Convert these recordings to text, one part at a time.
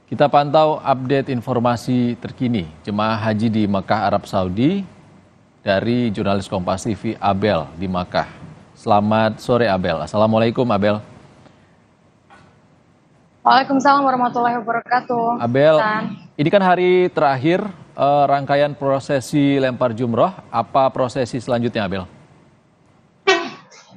Kita pantau update informasi terkini jemaah haji di Makkah, Arab Saudi dari jurnalis Kompas TV Abel di Makkah. Selamat sore Abel. Assalamualaikum Abel. Waalaikumsalam warahmatullahi wabarakatuh. Abel, ini kan hari terakhir rangkaian prosesi lempar jumroh. Apa prosesi selanjutnya Abel?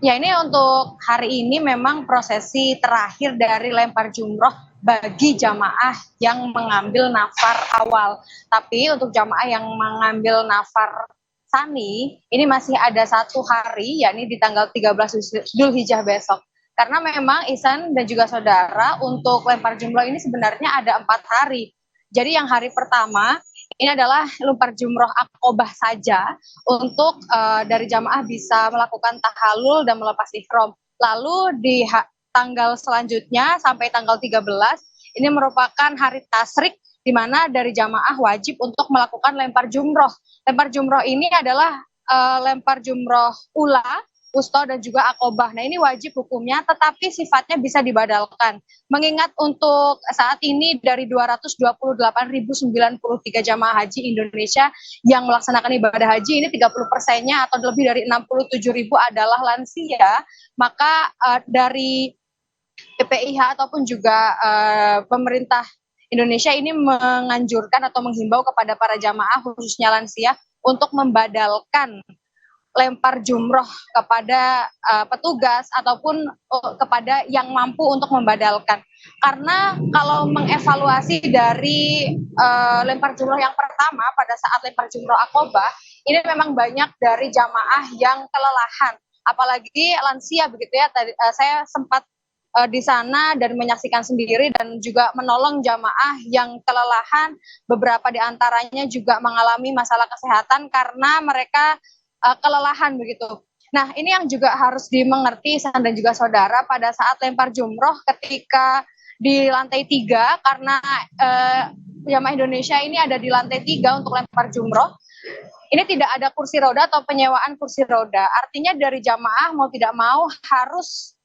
Ya, ini untuk hari ini memang prosesi terakhir dari lempar jumroh bagi jamaah yang mengambil nafar awal. Tapi untuk jamaah yang mengambil nafar tsani, ini masih ada 1 hari, yakni di tanggal 13 Dzulhijjah besok. Karena memang Ihsan dan juga saudara, untuk lempar jumroh ini sebenarnya ada 4 hari. Jadi yang hari pertama ini adalah lempar jumroh akobah saja untuk dari jamaah bisa melakukan tahallul dan melepas ihram. Lalu di tanggal selanjutnya sampai tanggal 13 ini merupakan hari tasrik, di mana dari jamaah wajib untuk melakukan lempar jumroh. Lempar jumroh ini adalah lempar jumroh ula, wusta, dan juga akobah. Nah, ini wajib hukumnya, tetapi sifatnya bisa dibadalkan. Mengingat untuk saat ini dari 228.093 jamaah haji Indonesia yang melaksanakan ibadah haji, ini 30%-nya atau lebih dari 67.000 adalah lansia, maka dari PPIH ataupun juga pemerintah Indonesia ini menganjurkan atau menghimbau kepada para jamaah khususnya lansia untuk membadalkan lempar jumroh kepada petugas ataupun kepada yang mampu untuk membadalkan. Karena kalau mengevaluasi dari lempar jumroh yang pertama pada saat lempar jumroh akobah, ini memang banyak dari jamaah yang kelelahan, apalagi lansia begitu ya. Tadi saya sempat di sana dan menyaksikan sendiri dan juga menolong jamaah yang kelelahan. Beberapa di antaranya juga mengalami masalah kesehatan karena mereka kelelahan begitu. Nah, ini yang juga harus dimengerti Ihsan dan juga saudara pada saat lempar jumroh ketika di lantai 3, karena jamaah Indonesia ini ada di lantai 3 untuk lempar jumroh. Ini tidak ada kursi roda atau penyewaan kursi roda. Artinya dari jamaah mau tidak mau harus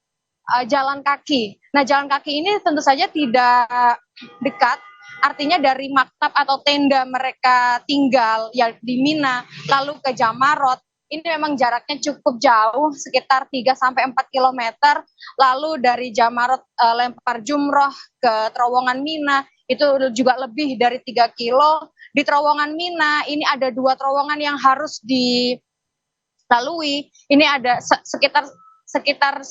jalan kaki. Nah, jalan kaki ini tentu saja tidak dekat. Artinya dari maktab atau tenda mereka tinggal ya di Mina lalu ke Jamarot, ini memang jaraknya cukup jauh, sekitar 3-4 km. Lalu dari Jamarot lempar jumroh ke terowongan Mina itu juga lebih dari 3 kilo. Di terowongan Mina ini ada 2 terowongan yang harus dilalui. Ini ada sekitar 1-2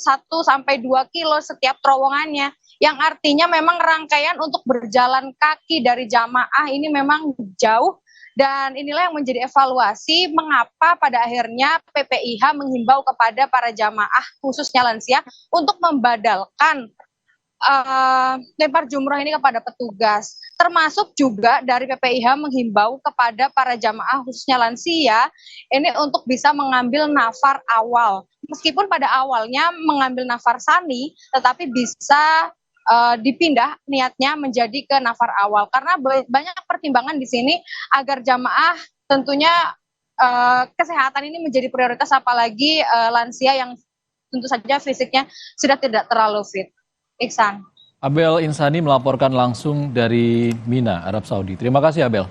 kilo setiap terowongannya, yang artinya memang rangkaian untuk berjalan kaki dari jamaah ini memang jauh. Dan inilah yang menjadi evaluasi mengapa pada akhirnya PPIH menghimbau kepada para jamaah khususnya lansia untuk membadalkan lempar jumroh ini kepada petugas. Termasuk juga dari PPIH menghimbau kepada para jamaah khususnya lansia ini untuk bisa mengambil nafar awal. Meskipun pada awalnya mengambil nafar tsani, tetapi bisa dipindah niatnya menjadi ke nafar awal, karena banyak pertimbangan di sini agar jamaah tentunya kesehatan ini menjadi prioritas, apalagi lansia yang tentu saja fisiknya sudah tidak terlalu fit. Ihsan. Abel Insani melaporkan langsung dari Mina, Arab Saudi. Terima kasih Abel.